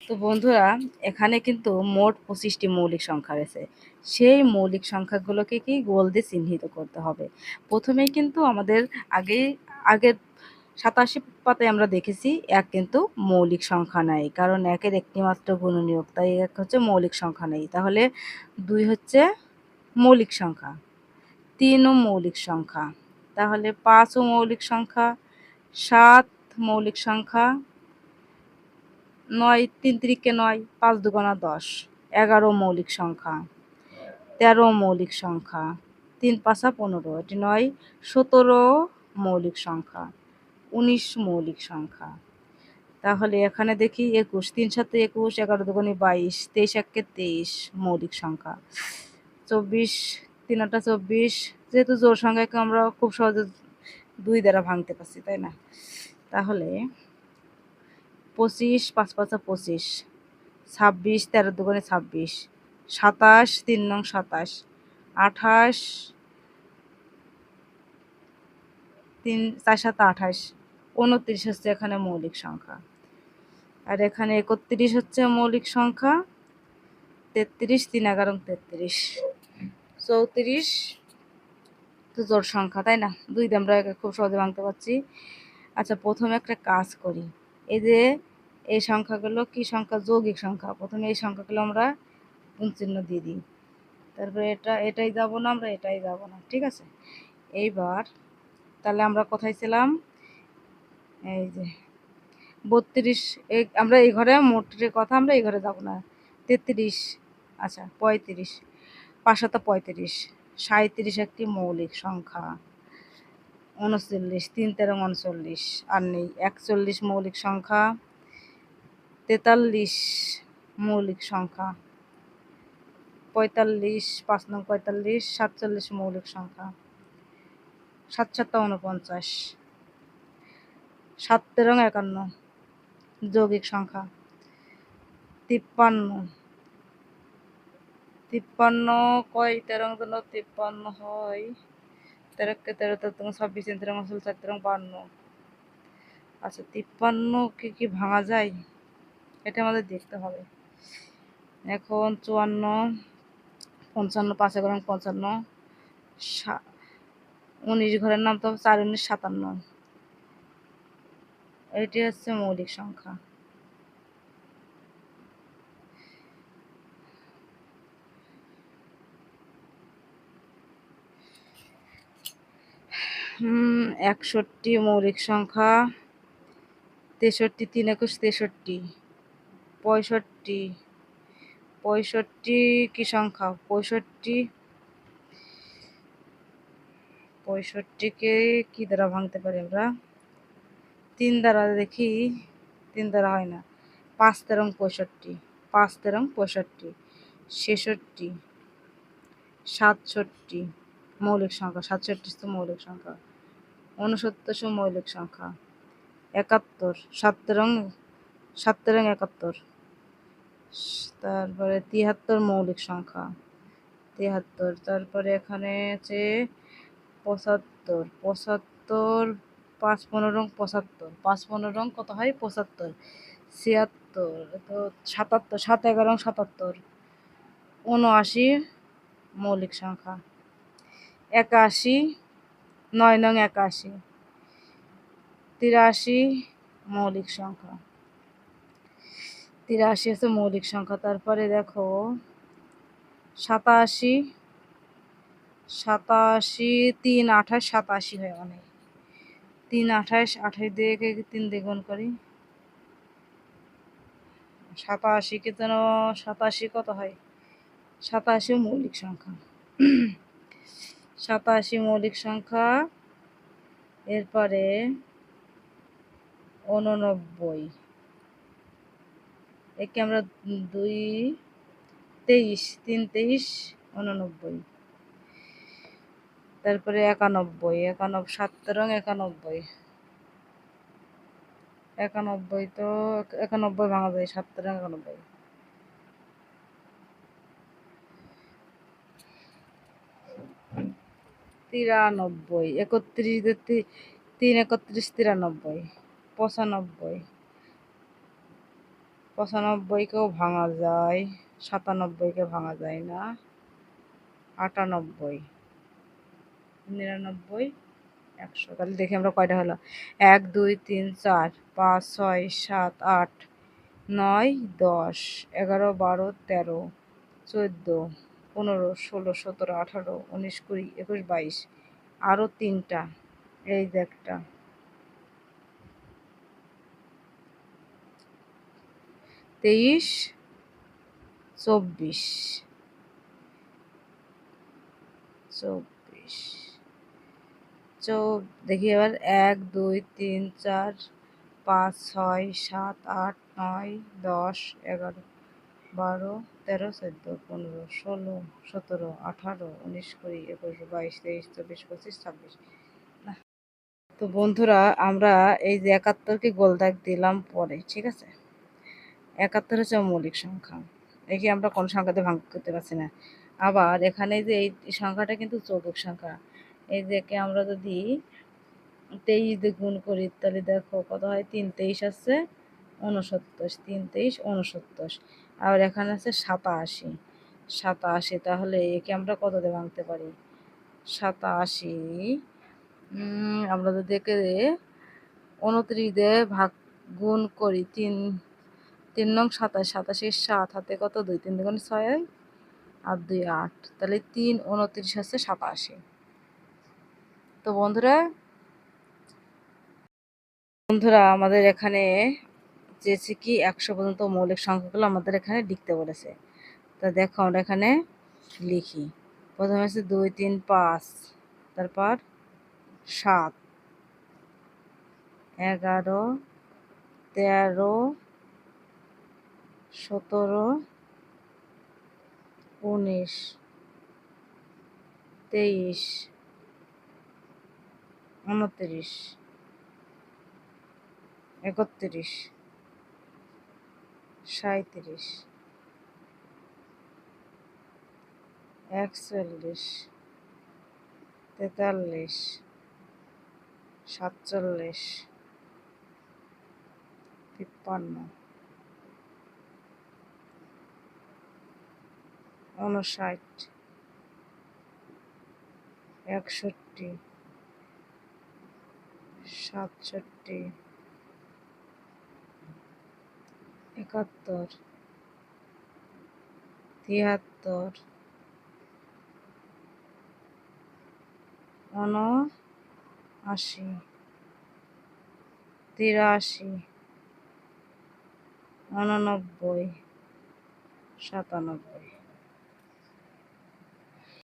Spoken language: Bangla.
তো বন্ধুরা, এখানে কিন্তু মোট 25টি মৌলিক সংখ্যা রয়েছে। সেই মৌলিক সংখ্যাগুলোকে কি গোল দিয়ে চিহ্নিত করতে হবে। প্রথমেই কিন্তু আমাদের আগের 87 পাতায় আমরা দেখেছি এক কিন্তু মৌলিক সংখ্যা নাই, কারণ একের একটি মাত্র গুণনীয়ক, তাই এক হচ্ছে মৌলিক সংখ্যা নেই। তাহলে 2 হচ্ছে মৌলিক সংখ্যা, 3ও মৌলিক সংখ্যা, তাহলে 5ও মৌলিক সংখ্যা, 7 মৌলিক সংখ্যা, 9 3 তিরিকে 9, 5 দুগুণা 10, 11 মৌলিক সংখ্যা, 13 মৌলিক সংখ্যা, 3 পাঁচা 15, এটি 9, 17 মৌলিক সংখ্যা, 19 মৌলিক সংখ্যা। তাহলে এখানে দেখি 21, 3 7 21, 11 দুগুণে 22, 23 একে 23 মৌলিক সংখ্যা, 24 3 আটা 24, যেহেতু জোড় সংখ্যাকে আমরা খুব সহজে 2 দ্বারা ভাঙতে পারছি, তাই না? তাহলে 25 5 পাঁচা 25, 26 13 দুগুণে 26, 27 3 নং 27, 28 3 4 7 28, 29 হচ্ছে এখানে মৌলিক সংখ্যা। আর এখানে 31 হচ্ছে মৌলিক সংখ্যা, 33 3 11 33, 34 তো জোড় সংখ্যা, তাই না? 2 দিয়ে আমরা খুব সহজে ভাঙতে পারছি। আচ্ছা, প্রথমে একটা কাজ করি। এই যে এই সংখ্যাগুলো কি সংখ্যা? যৌগিক সংখ্যা। প্রথমে এই সংখ্যাগুলো আমরা গুণ চিহ্ন দিয়ে দিই, তারপরে এটাই যাব না, আমরা এটাই যাব না, ঠিক আছে? এইবার তাহলে আমরা কোথায় ছিলাম? এই যে 32, আমরা এই ঘরে মোটের কথা আমরা এই ঘরে যাব না। 33, আচ্ছা 35, 5 7 35, 37 একটি মৌলিক সংখ্যা, 39 3 13 39, আর নেই 41 মৌলিক সংখ্যা, 43 মৌলিক সংখ্যা, 45 5 নং 45, 47 মৌলিক সংখ্যা, 7 7 49, 7 13 51 যৌগিক সংখ্যা, 53 কয় 13 জন্য 53 হয়, 13 কে 13 13 26 3 13 4 13 52। আচ্ছা, 53 কি ভাঙা যায়? এটা আমাদের দেখতে হবে। এখন 54 55 5 11 55, 19 ঘরের নাম তো 4 19 57, এটি হচ্ছে মৌলিক সংখ্যা। হুম, 61 মৌলিক সংখ্যা, 63 3 21 63, 65 65 কি সংখ্যা? 65কে কি দ্বারা ভাঙতে পারি আমরা? 3 দ্বারা দেখি, 3 দ্বারা হয় না। 5 13 65, 5 13 65, 66 67 মৌলিক সংখ্যা, 67 তো মৌলিক সংখ্যা, 69 মৌলিক সংখ্যা, 71 7 13 7 13 71, তারপরে 73 মৌলিক সংখ্যা, 73, তারপরে এখানে আছে 75 75, 5 15 75, 5 15 কত হয়? 75, 76 তো 77 7 11 77, 79 মৌলিক সংখ্যা, 81 9 নং 81, 83 মৌলিক সংখ্যা, 83 হচ্ছে মৌলিক সংখ্যা। তারপরে দেখো 87 3 28 87 হয় অনেক, 3 28 28 দিয়ে 3 দিয়ে গুণ করি, 87 কে যেন 87 কত হয়? 87 মৌলিক সংখ্যা, 87 মৌলিক সংখ্যা। এরপরে 89, একে আমরা 2 23 3 23 89, তারপরে 91 91 7 13 91, 91 তো 91 ভাঙা যায়, 7 13 91, 93 31 3 31 93, 95 95কেও ভাঙা যায়, 97কে ভাঙা যায় না, 98, 99, 100। তাহলে দেখি আমরা কয়টা হলো। 1 2 3 4 5 6 7 8 9 10 11 12 13 14 15 16 17 18 19 20 21 22, আরও 3টা। এই যে একটা, 23 24 24 দেখি এবার 1 2 3 4 5 6 7 8 9 10 11 12 13 14 15 16 17 18 19 20 21 22 23 24 25 26। তো বন্ধুরা, আমরা এই যে 71কে গোল দাগ দিলাম পরে, ঠিক আছে। 71 হচ্ছে মৌলিক সংখ্যা, একে আমরা কোন সংখ্যাতে ভাগ করতে পারছি না। আবার এখানে যে এই সংখ্যাটা কিন্তু চৌকিক সংখ্যা, এই যে একে আমরা যদি 23 দিয়ে গুণ করি তাহলে দেখো কত হয়, 3 23 আছে 69, 3 23 69। আবার এখানে আছে 87, 87, তাহলে একে আমরা কত দিয়ে ভাঙতে পারি, 87, আমরা যদি একে 29 দিয়ে ভাগ গুণ করি, 3 3 নং 27, 87 7 হাতে কত, 2 3 2 6 আর 2 8, তাহলে 3 29 হচ্ছে 87। তো বন্ধুরা আমাদের এখানে চেয়েছে কি 100 পর্যন্ত মৌলিক সংখ্যাগুলো আমাদের এখানে লিখতে বলেছে। তা দেখো আমরা এখানে লিখি। প্রথমে আছে 2 3 5, তারপর 7 11 13 17 19 23 29 31 37 41 43 47 53 59 61 67 71 73 79 83 89 97।